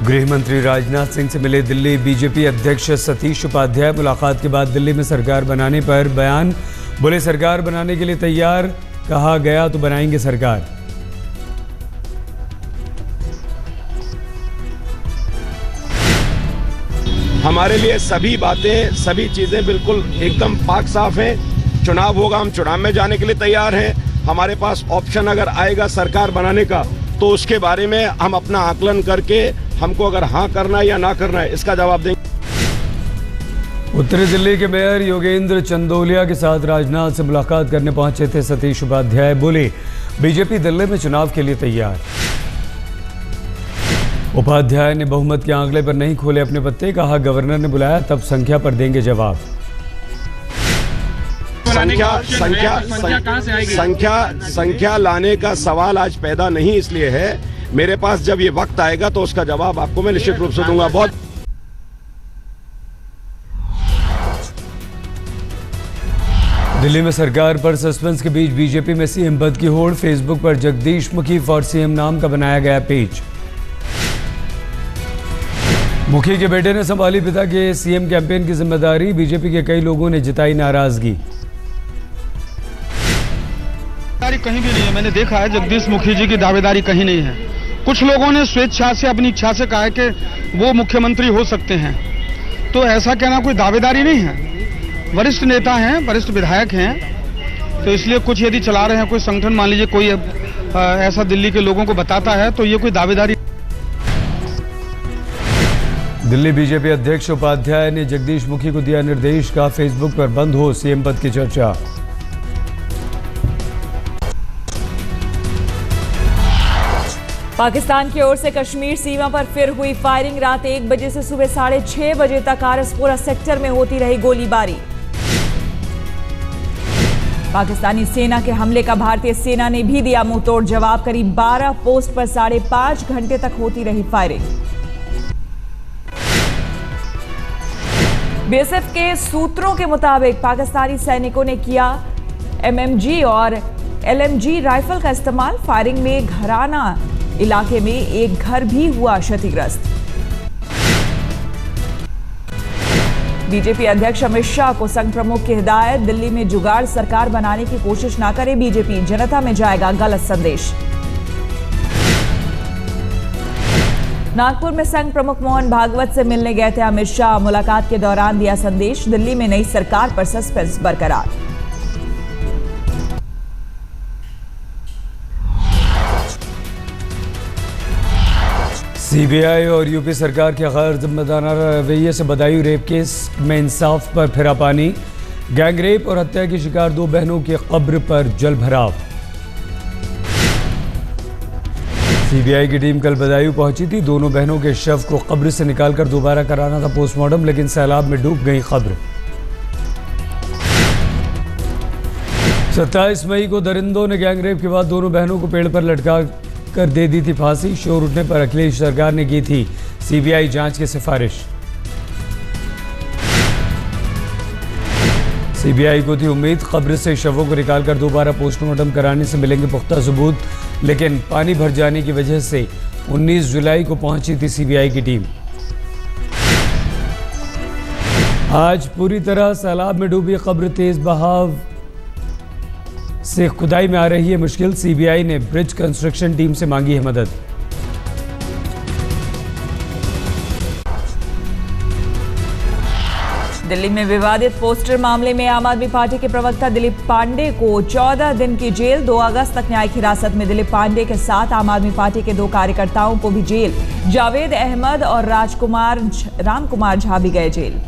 गृह मंत्री राजनाथ सिंह से मिले दिल्ली बीजेपी अध्यक्ष सतीश उपाध्याय। मुलाकात के बाद दिल्ली में सरकार बनाने पर बयान। बोले सरकार बनाने के लिए तैयार, कहा गया तो बनाएंगे सरकार। हमारे लिए सभी बातें, सभी चीजें बिल्कुल एकदम पाक साफ हैं। चुनाव होगा, हम चुनाव में जाने के लिए तैयार हैं। हमारे पास ऑप्शन अगर आएगा सरकार बनाने का तो उसके बारे में हम अपना आकलन करके हमको अगर हाँ करना है या ना करना है इसका जवाब देंगे। उत्तरी दिल्ली के मेयर योगेंद्र चंदोलिया के साथ राजनाथ से मुलाकात करने पहुंचे थे सतीश उपाध्याय। बोले बीजेपी दिल्ली में चुनाव के लिए तैयार। उपाध्याय ने बहुमत के आंकड़े पर नहीं खोले अपने पत्ते, कहा गवर्नर ने बुलाया तब संख्या पर देंगे जवाब। संख्या लाने का सवाल आज पैदा नहीं इसलिए है, मेरे पास जब ये वक्त आएगा तो उसका जवाब आपको मैं निश्चित रूप से दूंगा। बहुत दिल्ली में सरकार पर सस्पेंस के बीच बीजेपी में सीएम पद की होड़। फेसबुक पर जगदीश मुखी फॉर सीएम नाम का बनाया गया पेज। मुखी के बेटे ने संभाली पिता के सीएम कैंपेन की जिम्मेदारी। बीजेपी के कई लोगों ने जताई नाराजगी। कहीं भी नहीं है, मैंने देखा है जगदीश मुखी जी की दावेदारी कहीं नहीं है। कुछ लोगों ने स्वेच्छा से, अपनी इच्छा से कहा है कि वो मुख्यमंत्री हो सकते हैं, तो ऐसा कहना कोई दावेदारी नहीं है। वरिष्ठ नेता हैं, वरिष्ठ विधायक हैं, तो इसलिए कुछ यदि चला रहे हैं कोई संगठन, मान लीजिए कोई ऐसा दिल्ली के लोगों को बताता है तो ये कोई दावेदारी। दिल्ली बीजेपी अध्यक्ष उपाध्याय ने जगदीश मुखी को दिया निर्देश, का फेसबुक पर बंद हो सीएम पद की चर्चा। पाकिस्तान की ओर से कश्मीर सीमा पर फिर हुई फायरिंग। रात 1 बजे से सुबह 6:30 बजे तक आरएसपुरा सेक्टर में होती रही गोलीबारी। पाकिस्तानी सेना के हमले का भारतीय सेना ने भी दिया मुंहतोड़ जवाब। करीब 12 पोस्ट पर 5.5 घंटे तक होती रही फायरिंग। बीएसएफ के सूत्रों के मुताबिक पाकिस्तानी सैनिकों ने किया एमएमजी और एलएमजी राइफल का इस्तेमाल। फायरिंग में घराना इलाके में एक घर भी हुआ क्षतिग्रस्त। बीजेपी अध्यक्ष अमित शाह को संघ प्रमुख की हिदायत। दिल्ली में जुगाड़ सरकार बनाने की कोशिश ना करे बीजेपी, जनता में जाएगा गलत संदेश। नागपुर में संघ प्रमुख मोहन भागवत से मिलने गए थे अमित शाह। मुलाकात के दौरान दिया संदेश, दिल्ली में नई सरकार पर सस्पेंस बरकरार। सीबीआई और यूपी सरकार के गैर जिम्मेदाराना रवैये से बदायूं रेप केस में इंसाफ पर फिरा पानी। गैंग रेप और हत्या की शिकार 2 बहनों की कब्र पर जल भराव। सीबीआई की टीम कल बदायूं पहुंची थी। दोनों बहनों के शव को कब्र से निकालकर दोबारा कराना था पोस्टमार्टम, लेकिन सैलाब में डूब गई कब्र। 27 मई को दरिंदों ने गैंग रेप के बाद दोनों बहनों को पेड़ पर लटका कर दे दी थी फांसी। शोर उठने पर अखिलेश सरकार ने की थी सीबीआई जांच की सिफारिश। सीबीआई को थी उम्मीद कब्र से शवों को निकालकर दोबारा पोस्टमार्टम कराने से मिलेंगे पुख्ता सबूत, लेकिन पानी भर जाने की वजह से 19 जुलाई को पहुंची थी सीबीआई की टीम। आज पूरी तरह सैलाब में डूबी कब्र, तेज बहाव से खुदाई में आ रही है मुश्किल। सीबीआई ने ब्रिज कंस्ट्रक्शन टीम से मांगी है मदद। दिल्ली में विवादित पोस्टर मामले में आम आदमी पार्टी के प्रवक्ता दिलीप पांडे को 14 दिन की जेल। 2 अगस्त तक न्यायिक हिरासत में दिलीप पांडे के साथ आम आदमी पार्टी के 2 कार्यकर्ताओं को भी जेल। जावेद अहमद और रामकुमार झा भी गए जेल।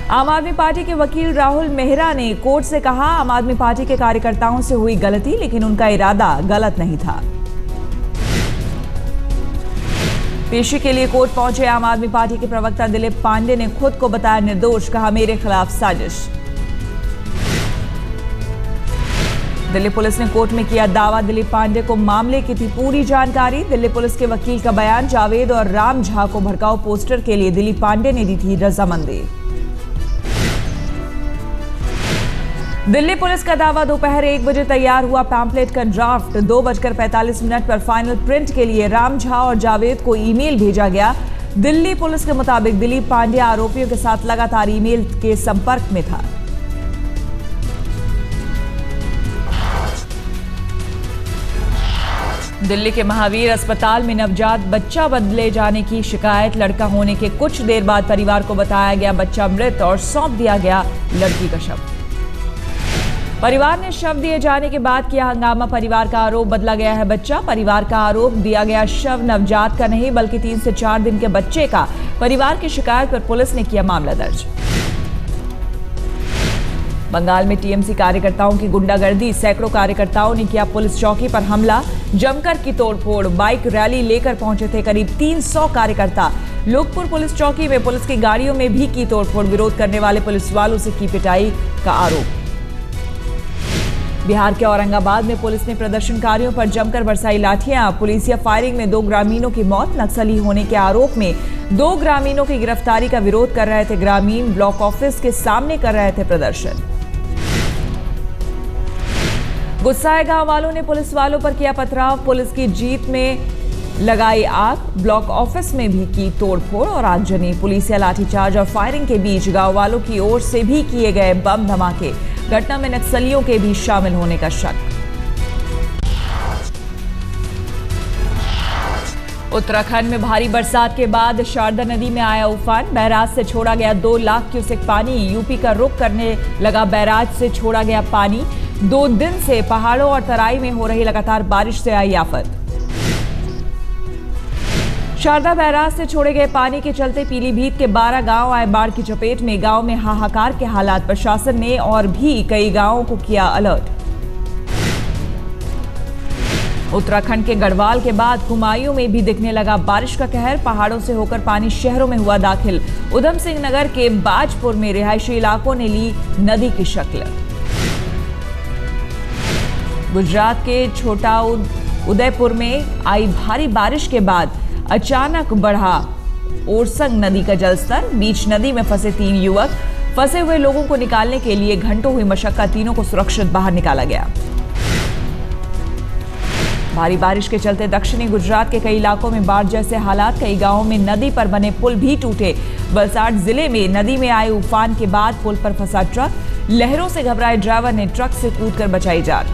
आम आदमी पार्टी के वकील राहुल मेहरा ने कोर्ट से कहा, आम आदमी पार्टी के कार्यकर्ताओं से हुई गलती, लेकिन उनका इरादा गलत नहीं था। पेशी के लिए कोर्ट पहुंचे आम आदमी पार्टी के प्रवक्ता दिलीप पांडे ने खुद को बताया निर्दोष, कहा मेरे खिलाफ साजिश। दिल्ली पुलिस ने कोर्ट में किया दावा, दिलीप पांडे को मामले की थी पूरी जानकारी। दिल्ली पुलिस के वकील का बयान, जावेद और राम झा को भड़काऊ पोस्टर के लिए दिलीप पांडे ने दी थी रजामंदी। दिल्ली पुलिस का दावा दोपहर 1 बजे तैयार हुआ पैम्पलेट का ड्राफ्ट 2:45 पर फाइनल प्रिंट के लिए राम झा और जावेद को ईमेल भेजा गया। दिल्ली पुलिस के मुताबिक दिलीप पांडे आरोपियों के साथ लगातार ईमेल के संपर्क में था। दिल्ली के महावीर अस्पताल में नवजात बच्चा बदले जाने की शिकायत। लड़का होने के कुछ देर बाद परिवार को बताया गया बच्चा मृत और सौंप दिया गया लड़की का शव। परिवार ने शव दिए जाने के बाद किया हंगामा। परिवार का आरोप बदला गया है बच्चा। परिवार का आरोप दिया गया शव नवजात का नहीं बल्कि 3 से 4 दिन के बच्चे का। परिवार की शिकायत पर पुलिस ने किया मामला दर्ज। बंगाल में टीएमसी कार्यकर्ताओं की गुंडागर्दी। सैकड़ों कार्यकर्ताओं ने किया पुलिस चौकी पर हमला। जमकर की तोड़फोड़। बाइक रैली लेकर पहुंचे थे करीब 300 कार्यकर्ता। लोकपुर पुलिस चौकी में पुलिस की गाड़ियों में भी की तोड़फोड़। विरोध करने वाले पुलिस वालों से की पिटाई का आरोप। बिहार के औरंगाबाद में पुलिस ने प्रदर्शनकारियों पर जमकर बरसाई लाठियां। पुलिसिया फायरिंग में 2 ग्रामीणों की मौत। नक्सली होने के आरोप में 2 ग्रामीणों की गिरफ्तारी का विरोध कर रहे थे ग्रामीण। ब्लॉक ऑफिस के सामने कर रहे थे प्रदर्शन। गुस्साए गांव वालों ने पुलिस वालों पर किया पथराव। पुलिस की जीप में लगाई आग। ब्लॉक ऑफिस में भी की तोड़फोड़ और आगजनी। पुलिसिया लाठीचार्ज और फायरिंग के बीच गांव वालों की ओर से भी किए गए बम धमाके। घटना में नक्सलियों के भी शामिल होने का शक। उत्तराखंड में भारी बरसात के बाद शारदा नदी में आया उफान। बैराज से छोड़ा गया 2 लाख क्यूसेक पानी। यूपी का रुख करने लगा बैराज से छोड़ा गया पानी। 2 दिन से पहाड़ों और तराई में हो रही लगातार बारिश से आई आफत। शारदा बैराज से छोड़े गए पानी के चलते पीलीभीत के 12 गांव आए बाढ़ की चपेट में। गांव में हाहाकार के हालात। प्रशासन ने और भी कई गांवों को किया अलर्ट। उत्तराखंड के गढ़वाल के बाद कुमायूं में भी दिखने लगा बारिश का कहर। पहाड़ों से होकर पानी शहरों में हुआ दाखिल। उधम सिंह नगर के बाजपुर में रिहायशी इलाकों ने ली नदी की शक्ल। गुजरात के छोटा उदयपुर में आई भारी बारिश के बाद अचानक बढ़ा ओरसंग नदी का जलस्तर। बीच नदी में फंसे 3 युवक। फंसे हुए लोगों को निकालने के लिए घंटों हुई मशक्कत। तीनों को सुरक्षित बाहर निकाला गया। भारी बारिश के चलते दक्षिणी गुजरात के कई इलाकों में बाढ़ जैसे हालात। कई गांवों में नदी पर बने पुल भी टूटे। वलसाड जिले में नदी में आए उफान के बाद पुल पर फंसा ट्रक। लहरों से घबराए ड्राइवर ने ट्रक से कूदकर बचाई जान।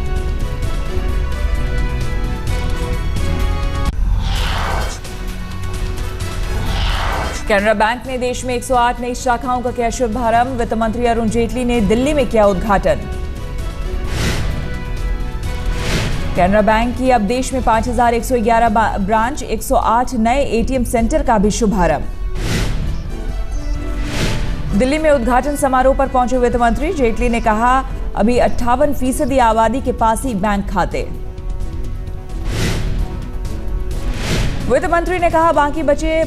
कैनरा बैंक ने देश में 108 नई शाखाओं का किया शुभारंभ। वित्त मंत्री अरुण जेटली ने दिल्ली में किया उद्घाटन। कैनरा बैंक की अब देश में 5111 ब्रांच, 108 नए एटीएम सेंटर का भी शुभारंभ। दिल्ली में उद्घाटन समारोह पर पहुंचे वित्त मंत्री जेटली ने कहा अभी 58% आबादी के पास ही बैंक खाते। वित्त मंत्री ने कहा बाकी बचे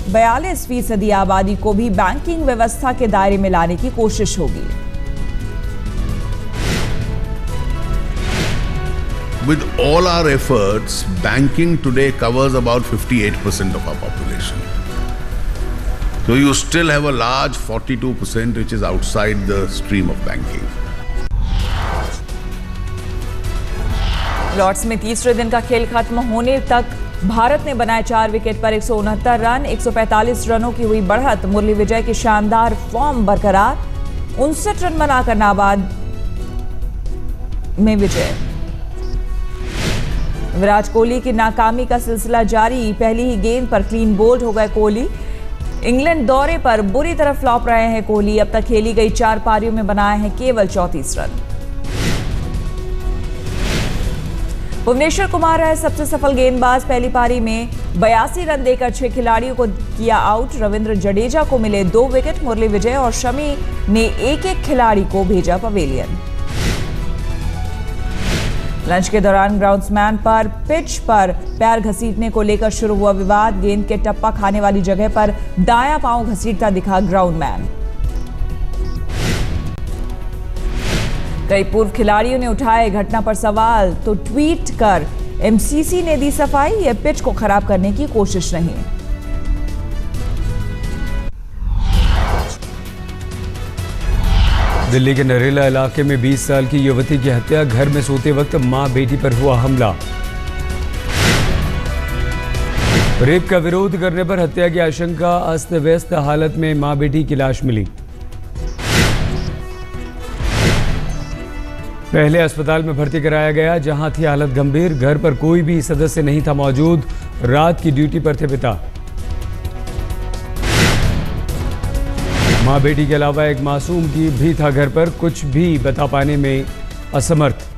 42% आबादी को भी बैंकिंग व्यवस्था के दायरे में लाने की कोशिश होगी। With all our efforts, banking today covers about 58% of our population. So you still have a large 42% which is outside the stream of banking. Lord's में तीसरे दिन का खेल खत्म होने तक भारत ने बनाए 4 विकेट पर 169 रन। 145 रनों की हुई बढ़त। मुरली विजय की शानदार फॉर्म बरकरार। 59 रन बनाकर नाबाद में विजय। विराट कोहली की नाकामी का सिलसिला जारी। पहली ही गेंद पर क्लीन बोल्ड हो गए कोहली। इंग्लैंड दौरे पर बुरी तरह फ्लॉप रहे हैं कोहली। अब तक खेली गई 4 पारियों में बनाए हैं केवल 34 रन। भुवनेश्वर कुमार रहे सबसे सफल गेंदबाज। पहली पारी में 82 रन देकर 6 खिलाड़ियों को किया आउट। रविंद्र जडेजा को मिले 2 विकेट। मुरली विजय और शमी ने एक खिलाड़ी को भेजा पवेलियन। लंच के दौरान ग्राउंड्समैन पर पिच पर पैर घसीटने को लेकर शुरू हुआ विवाद। गेंद के टप्पा खाने वाली जगह पर दायां पांव घसीटता दिखा ग्राउंडमैन। कई पूर्व खिलाड़ियों ने उठाए घटना पर सवाल तो ट्वीट कर एमसीसी ने दी सफाई। यह पिच को खराब करने की कोशिश नहीं। दिल्ली के नरेला इलाके में 20 साल की युवती की हत्या, घर में सोते वक्त मां बेटी पर हुआ हमला। रेप का विरोध करने पर हत्या की आशंका, अस्त व्यस्त हालत में मां बेटी की लाश मिली। पहले अस्पताल में भर्ती कराया गया, जहां थी हालत गंभीर। घर पर कोई भी सदस्य नहीं था मौजूद, रात की ड्यूटी पर थे पिता। मां बेटी के अलावा एक मासूम की भी था घर पर, कुछ भी बता पाने में असमर्थ।